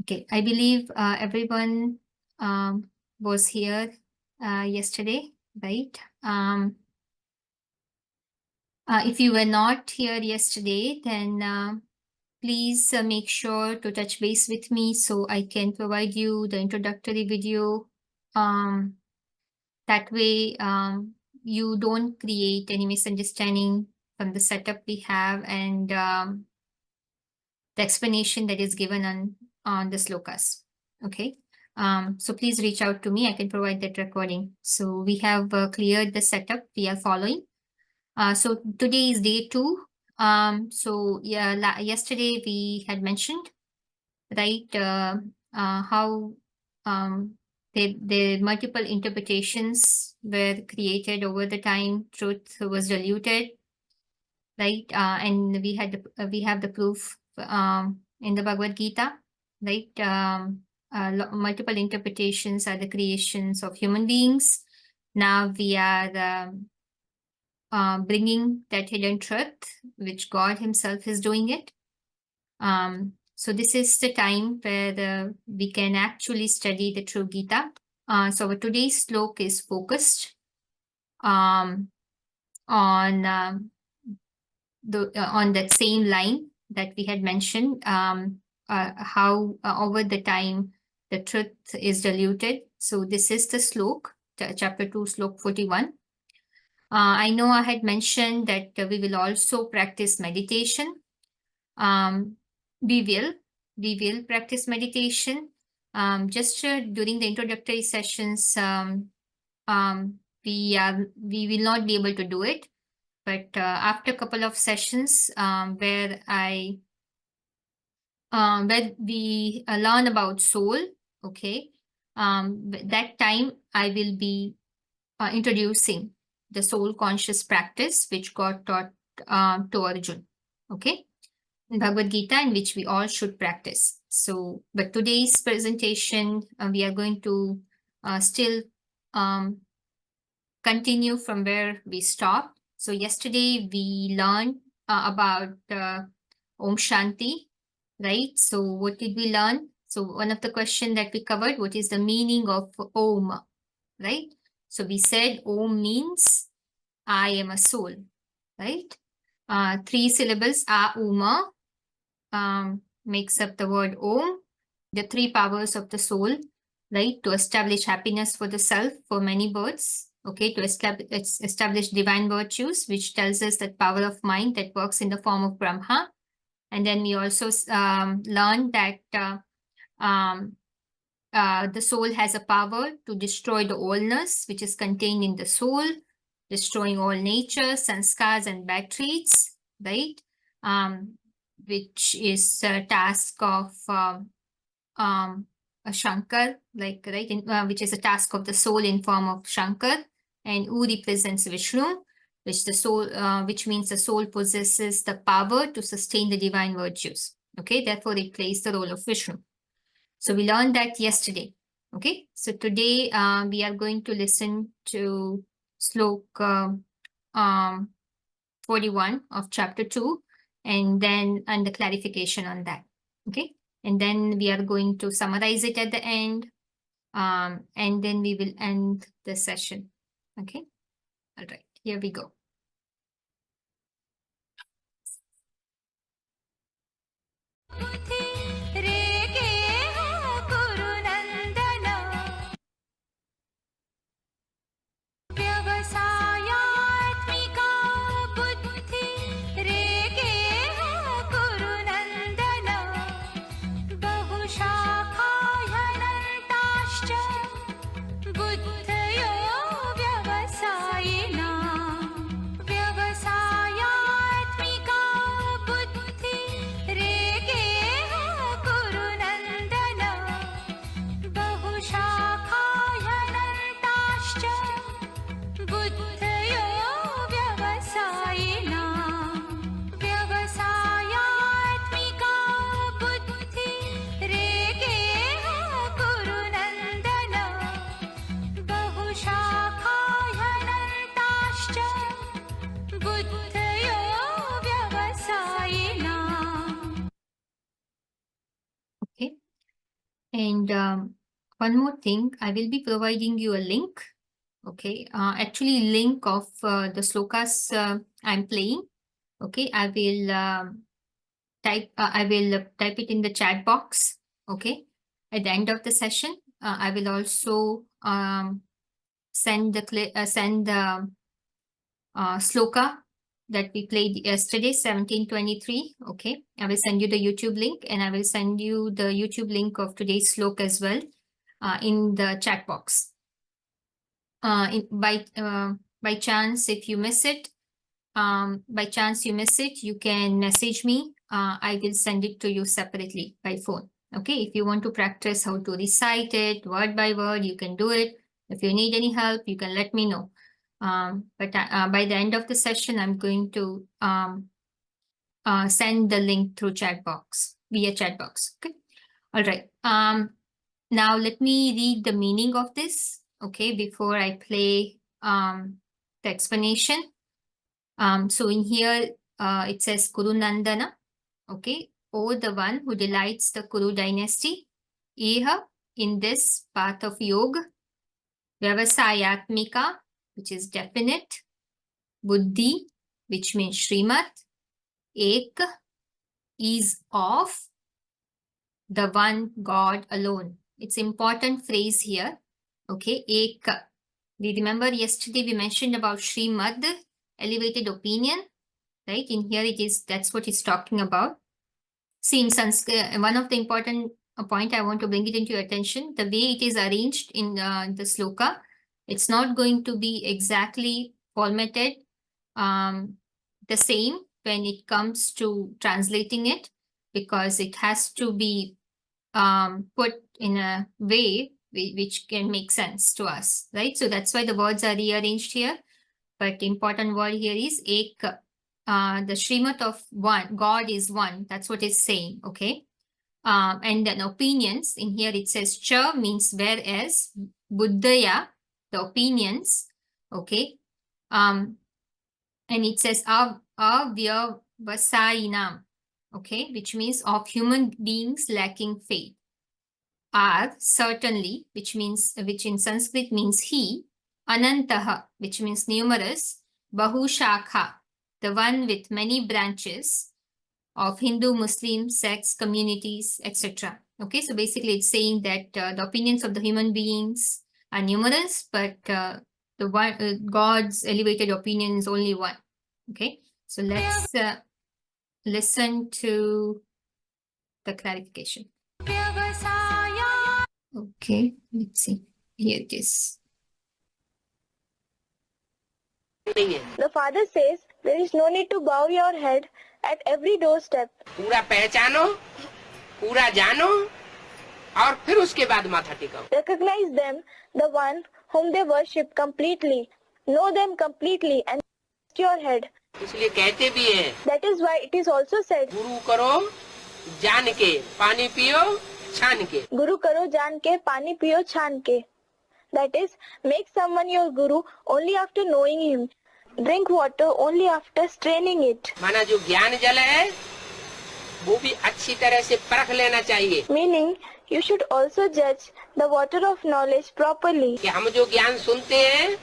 Okay, I believe everyone was here yesterday, right? If you were not here yesterday, then please make sure to touch base with me so I can provide you the introductory video. That way, you don't create any misunderstanding from the setup we have and the explanation that is given on the slokas. Okay. So please reach out to me. I can provide that recording. So we have cleared the setup we are following. So today is day 2. So yeah, yesterday we had mentioned, right, how the multiple interpretations were created over the time. Truth was diluted, right? And we have the proof in the Bhagavad Gita, right? Multiple interpretations are the creations of human beings. Now we are bringing that hidden truth, which God Himself is doing it. So this is the time where we can actually study the true Gita. So our today's slok is focused on that same line that we had mentioned, how over the time the truth is diluted. So this is the slok, chapter 2, slok 41. I know I had mentioned that we will also practice meditation. We will practice meditation. Just during the introductory sessions, we will not be able to do it. But after a couple of sessions where we learn about soul, okay, that time I will be introducing the soul conscious practice which got taught to Arjuna, okay, in Bhagavad Gita, in which we all should practice. So, but today's presentation, we are going to still continue from where we stopped. So yesterday we learned about Om Shanti, right? So what did we learn? So one of the questions that we covered, what is the meaning of Om, right? So we said Om means I am a soul, right? 3 syllables, A, Uma, makes up the word Om, the 3 powers of the soul, right? To establish happiness for the self for many births, okay, to establish divine virtues, which tells us that power of mind that works in the form of Brahma. And then we also learned that the soul has a power to destroy the allness, which is contained in the soul, destroying all nature, sanskars, and bad traits, right? Which is a task of a Shankar, like, right, which is a task of the soul in form of Shankar, and U represents Vishnu, which means the soul possesses the power to sustain the divine virtues. Okay, therefore it plays the role of Vishnu. So we learned that yesterday. Okay, so today we are going to listen to slok 41 of chapter 2, and the clarification on that. Okay, and then we are going to summarize it at the end, and then we will end the session. Okay, all right, here we go. And one more thing, I will be providing you a link. Okay, actually link of the slokas I'm playing. Okay, I will type it in the chat box. Okay, at the end of the session, I will also send the sloka that we played yesterday, 1723. Okay, I will send you the YouTube link, and I will send you the YouTube link of today's sloka as well in the chat box. By chance, if you miss it, you can message me. I will send it to you separately by phone. Okay, if you want to practice how to recite it word by word, you can do it. If you need any help, you can let me know. But by the end of the session, I'm going to send the link through chat box, via chat box. Okay, all right. Now let me read the meaning of this. Okay, before I play the explanation. So in here, it says Kuru Nandana. Okay, oh, the one who delights the Kuru dynasty. Iha, in this path of yoga. Vyavasayatmika, which is definite. Buddhi, which means Srimad. Ek is of the one God alone. It's important phrase here. Okay, Ek. We remember yesterday we mentioned about Srimad, elevated opinion, right? In here it is, that's what it's talking about. See, in Sanskrit, one of the important point I want to bring it into your attention, the way it is arranged in the sloka, it's not going to be exactly formatted the same when it comes to translating it, because it has to be put in a way which can make sense to us, right? So that's why the words are rearranged here. But important word here is ek. The Srimad of one, God is one. That's what it's saying, okay? And then opinions, in here it says cha means whereas, buddhaya, the opinions, okay? And it says avyavasainam, okay? Which means of human beings lacking faith. Are, certainly, which in Sanskrit means he. Anantaha, which means numerous. Bahushakha, the one with many branches of Hindu, Muslim, sects, communities, etc. Okay, so basically it's saying that the opinions of the human beings are numerous, but the one God's elevated opinion is only one. Okay, so let's listen to the clarification. Okay, let's see. Here it is. The father says there is no need to bow your head at every doorstep. पूरा पहचानो, पूरा जानो, और फिर उसके बाद माथा टिकाओ. Recognize them, the one whom they worship completely. Know them completely and rest your head. इसलिए कहते भी हैं. That is why it is also said. गुरु करो, जान के, पानी पियो, छान के. Guru karo jaan ke, pani piyo chhan ke. That is, make someone your guru only after knowing him. Drink water only after straining it. माना जो ज्ञान जल है, वो भी अच्छी तरह से परख लेना चाहिए. Meaning, you should also judge the water of knowledge properly. कि हम जो ज्ञान सुनते हैं,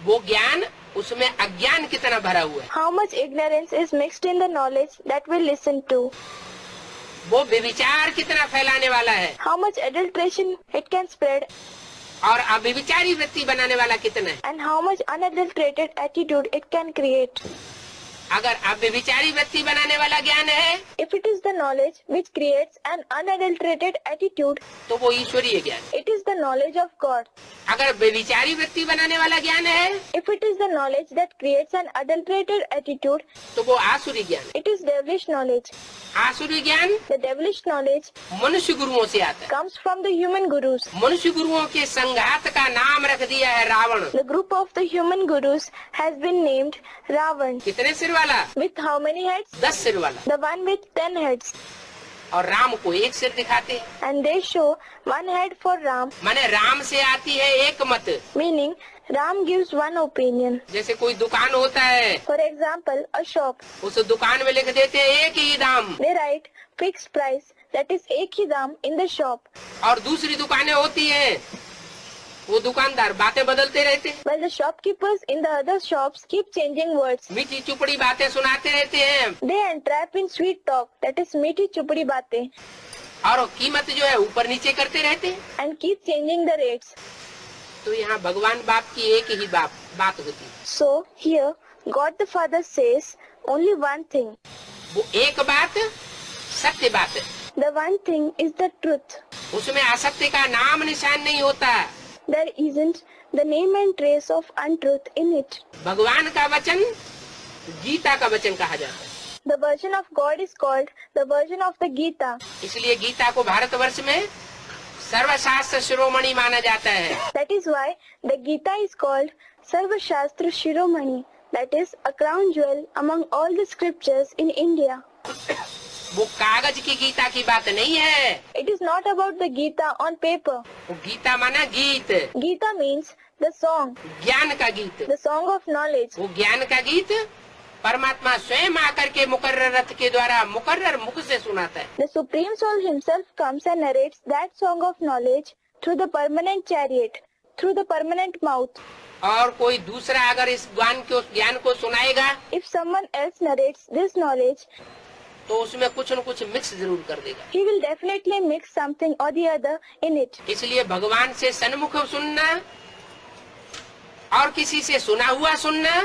वो ज्ञान उसमें अज्ञान कितना भरा हुआ है. How much ignorance is mixed in the knowledge that we listen to. वो व्यभिचार कितना फैलाने वाला है. How much adulteration it can spread. और अव्यभिचारी वृत्ति बनाने वाला कितना है. And how much unadulterated attitude it can create. अगर अव्यभिचारी वृत्ति बनाने वाला ज्ञान है, If it is the knowledge which creates an unadulterated attitude, तो वो ईश्वरीय ज्ञान. it is the knowledge of God. अगर व्यभिचारी वृत्ति बनाने वाला ज्ञान है, If it is the knowledge that creates an adulterated attitude, तो वो आसुरी ज्ञान. it is devilish knowledge. आसुरी ज्ञान The devilish knowledge मनुष्य गुरुओं से आता है. comes from the human gurus. मनुष्य गुरुओं के संघात का नाम रख दिया है Ravan. The group of the human gurus has been named Ravan. कितने सिर वाला? With how many heads? 10 सिर वाला. The one with 10 heads. और राम को एक सिर दिखाते हैं. And they show one head for Ram, माने राम से आती है एक मत. meaning Ram gives one opinion. जैसे कोई दुकान होता है, For example, a shop. उस दुकान में लिख देते हैं एक ही दाम. They write fixed price that is एक ही दाम in the shop. और दूसरी दुकानें होती हैं, वो दुकानदार बातें बदलते रहते हैं, While the shopkeepers in the other shops keep changing words. मीठी चुपड़ी बातें सुनाते रहते हैं, They entrap in sweet talk, that is मीठी चुपड़ी बातें, और कीमत जो है ऊपर नीचे करते रहते हैं। and keep changing the rates. तो यहाँ भगवान बाप की एक ही बात होती है। So here God the Father says only one thing. वो एक बात सत्य बात है, The one thing is the truth. उसमें असत्य का नाम निशान नहीं होता। There isn't the name and trace of untruth in it. भगवान का वचन गीता का वचन कहा जाता है, The version of God is called the version of the Gita. इसलिए गीता को भारतवर्ष में सर्वशास्त्र शिरोमणि माना जाता है। That is why the Gita is called Sarva Shastra Shiromani, that is a crown jewel among all the scriptures in India. वो कागज की गीता की बात नहीं है, It is not about the Gita on paper. वो गीता माना गीत, Gita means the song, ज्ञान का गीत। the song of knowledge. वो ज्ञान का गीत परमात्मा स्वयं आकर के मुकर्रर रथ के द्वारा मुकर्रर मुख से सुनाता है। The Supreme Soul himself comes and narrates that song of knowledge through the permanent chariot, through the permanent mouth. और कोई दूसरा अगर इस ज्ञान को सुनाएगा If someone else narrates this knowledge, तो उसमें कुछ न कुछ मिक्स जरूर कर देगा। he will definitely mix something or the other in it. इसलिए भगवान से सन्मुख सुनना और किसी से सुना हुआ सुनना,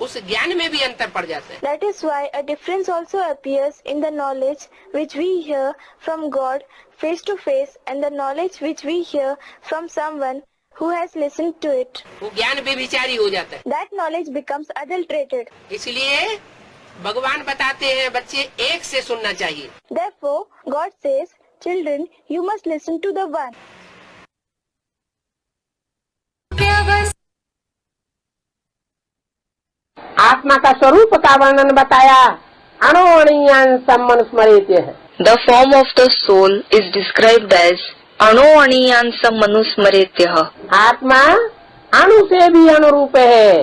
उस ज्ञान में भी अंतर पड़ जाता है। That is why a difference also appears in the knowledge which we hear from God face to face and the knowledge which we hear from someone who has listened to it. वो ज्ञान बेविचारी हो जाता है। That knowledge becomes adulterated. इसलिए भगवान बताते हैं बच्चे एक से सुनना चाहिए। Therefore, God says, children, you must listen to the one. आत्मा का स्वरूप का वर्णन बताया, अणोअणीयान सम्मनुस्मरेते है। The form of the soul is described as अणोअणीयांसम मनुस्मरेत्यः। आत्मा अणु से भी अनुरूप है,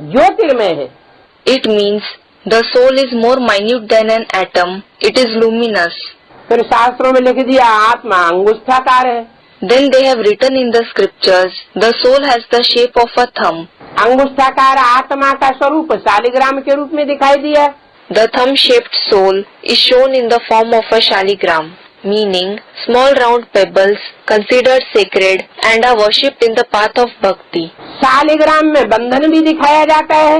ज्योतिर्मय है। It means the soul is more minute than an atom. It is luminous. फिर शास्त्रों में लिख दिया आत्मा अंगुष्ठाकार है। Then they have written in the scriptures, the soul has the shape of a thumb. अंगुष्ठाकार आत्मा का स्वरूप शालिग्राम के रूप में दिखाई दिया। The thumb-shaped soul is shown in the form of a shaligram, meaning small round pebbles considered sacred and are worshipped in the path of bhakti. Shaligram में बंधन भी दिखाया जाता है।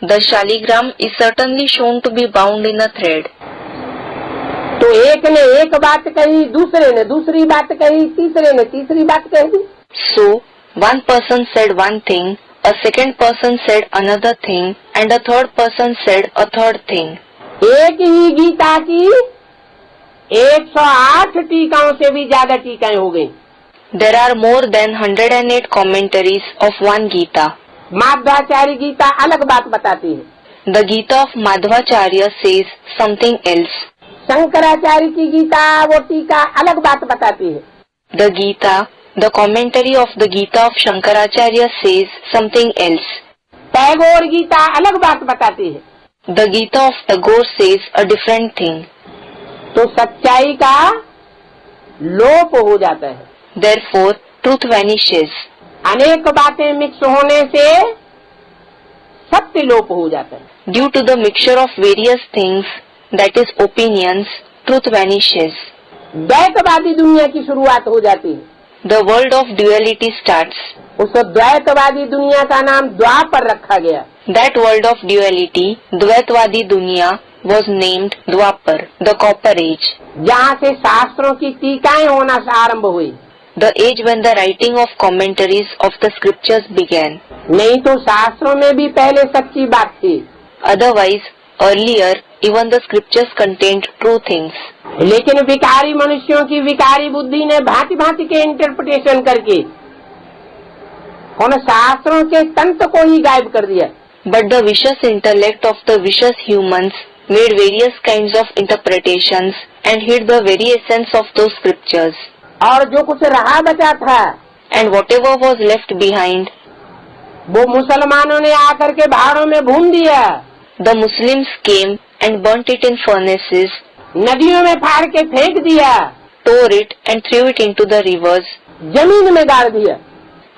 The shaligram is certainly shown to be bound in a thread. तो एक ने एक बात कही, दूसरे ने दूसरी बात कही, तीसरे ने तीसरी बात कही। So, one person said one thing, a second person said another thing, and a third person said a third thing. एक ही गीता की 108 टीकाओं से भी ज्यादा टीकाएं हो गई। There are more than 108 commentaries of one Gita. Madhvacharya Gita अलग बात बताती है। The Gita of Madhvacharya says something else. Shankaracharya की गीता वो टीका अलग बात बताती है। The Gita, the commentary of the Gita of Shankaracharya says something else. Tagore Gita अलग बात बताती है। The Gita of Tagore says a different thing. तो सच्चाई का लोप हो जाता है। Therefore, truth vanishes. अनेक बातें मिक्स होने से सत्य लोप हो जाता है। Due to the mixture of various things, that is opinions, truth vanishes. द्वैतवादी दुनिया की शुरुआत हो जाती है। The world of duality starts. उस द्वैतवादी दुनिया का नाम द्वापर रखा गया। That world of duality, Dvaitvadi Dunya, was named Dwapar, the Copper Age. जहाँ से शास्त्रों की टीकाएं होना आरंभ हुई। The age when the writing of commentaries of the scriptures began. नहीं तो शास्त्रों में भी पहले सच्ची बात थी। Otherwise, earlier, even the scriptures contained true things. लेकिन विकारी मनुष्यों की विकारी बुद्धि ने भांति भांति के इंटरप्रिटेशन करके उन शास्त्रों के तंत्र को ही गायब कर दिया। But the vicious intellect of the vicious humans made various kinds of interpretations and hid the very essence of those scriptures. और जो कुछ रहा बचा था, And whatever was left behind, वो मुसलमानों ने आकर के भाड़ों में भून दिया। the Muslims came and burnt it in furnaces. नदियों में फाड़ के फेंक दिया, tore it and threw it into the rivers. जमीन में गाड़ दिया।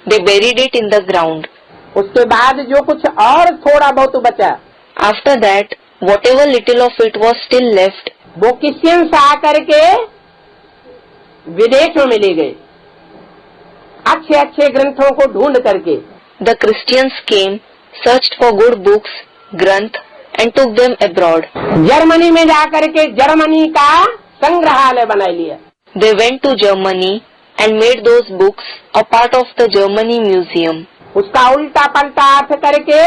They buried it in the ground. उसके बाद जो कुछ और थोड़ा बहुत बचा, After that, whatever little of it was still left, वो क्रिश्चियंस आकर के विदेशों में ले गए, अच्छे अच्छे ग्रंथों को ढूंढ करके। the Christians came, searched for good books, granth, and took them abroad. Germany में जाकर के जर्मनी का संग्रहालय बना लिया। They went to Germany and made those books a part of the Germany Museum. उसका उल्टा पलटा अर्थ करके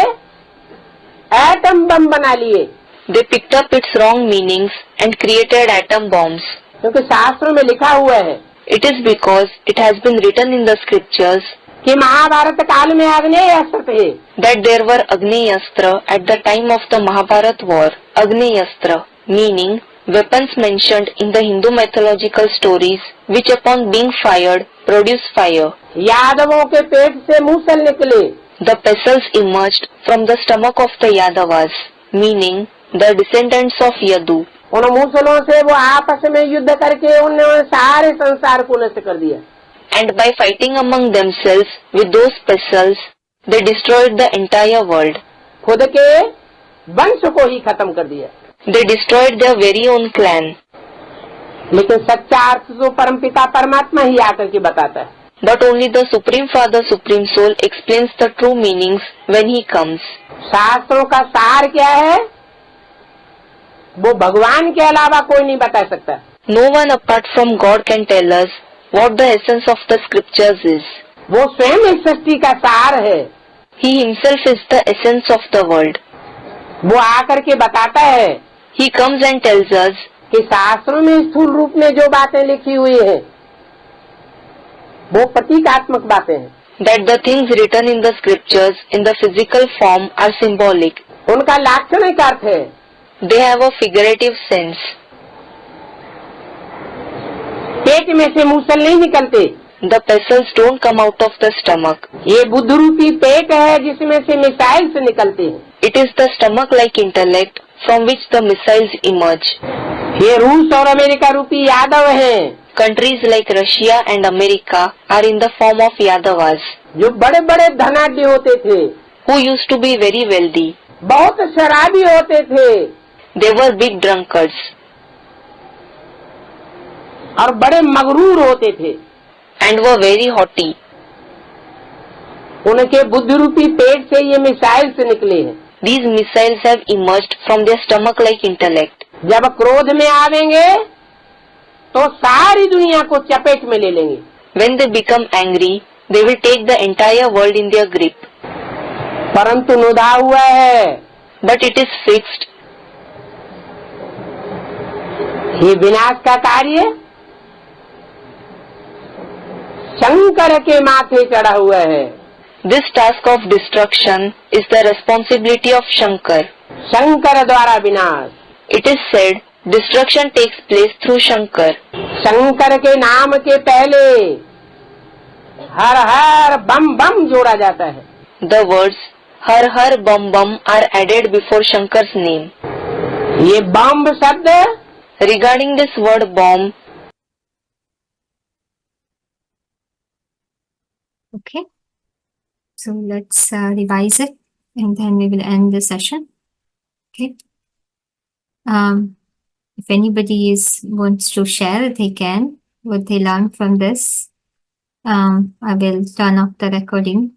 एटम बम बना लिए, They picked up its wrong meanings and created atom bombs. क्योंकि शास्त्रों में लिखा हुआ है It is because it has been written in the scriptures कि महाभारत काल में आग्नेय अस्त्र थे, that there were Agneyastra at the time of the Mahabharat war. Agneyastra, meaning weapons mentioned in the Hindu mythological stories which upon being fired produce fire. यादवों के पेट से मूसल निकले, The pestles emerged from the stomach of the Yadavas, meaning the descendants of Yadu. उन मूसलों से वो आपस में युद्ध करके उन्होंने सारे संसार को नष्ट कर दिया। And by fighting among themselves with those pestles, they destroyed the entire world. खुद के वंश को ही खत्म कर दिया। They destroyed their very own clan. लेकिन सच्चा अर्थ तो परमपिता परमात्मा ही आकर के बताता है। But only the Supreme Father, Supreme Soul explains the true meanings when he comes. शास्त्रों का सार क्या है, वो भगवान के अलावा कोई नहीं बता सकता। No one apart from God can tell us what the essence of the scriptures is. वो स्वयं इस सृष्टि का सार है। He himself is the essence of the world. वो आकर के बताता है He comes and tells us कि शास्त्रों में स्थूल रूप में जो बातें लिखी हुई है वो प्रतीकात्मक बातें हैं। that the things written in the scriptures in the physical form are symbolic. उनका लाक्षणिक अर्थ है, They have a figurative sense. पेट में से मूसल नहीं निकलते। The pestles don't come out of the stomach. ये बुद्ध रूपी पेट है जिसमें से मिसाइल से निकलते हैं। It is the stomach-like intellect from which the missiles emerge. ये रूस और अमेरिका रूपी यादव हैं Countries like Russia and America are in the form of Yadavas, जो बड़े बड़े धनाढ्य होते थे, who used to be very wealthy. बहुत शराबी होते थे They were big drunkards और बड़े मगरूर होते थे। and were very haughty. उनके बुद्ध रूपी पेट से ये मिसाइल से निकले हैं। These missiles have emerged from their stomach-like intellect. जब क्रोध में आवेंगे तो सारी दुनिया को चपेट में ले लेंगे। When they become angry, they will take the entire world in their grip. परंतु नुदा हुआ है, But it is fixed. ये विनाश का कार्य शंकर के माथे चढ़ा हुआ है। This task of destruction is the responsibility of Shankar. Shankar द्वारा विनाश। It is said destruction takes place through Shankar. Shankar के नाम के पहले हर हर बम बम जोड़ा जाता है। The words Har Har Bum Bum are added before Shankar's name. ये बम शब्द Regarding this word bomb, Okay. So let's revise it and then we will end the session. Okay. If anybody wants to share, they can, what they learned from this. I will turn off the recording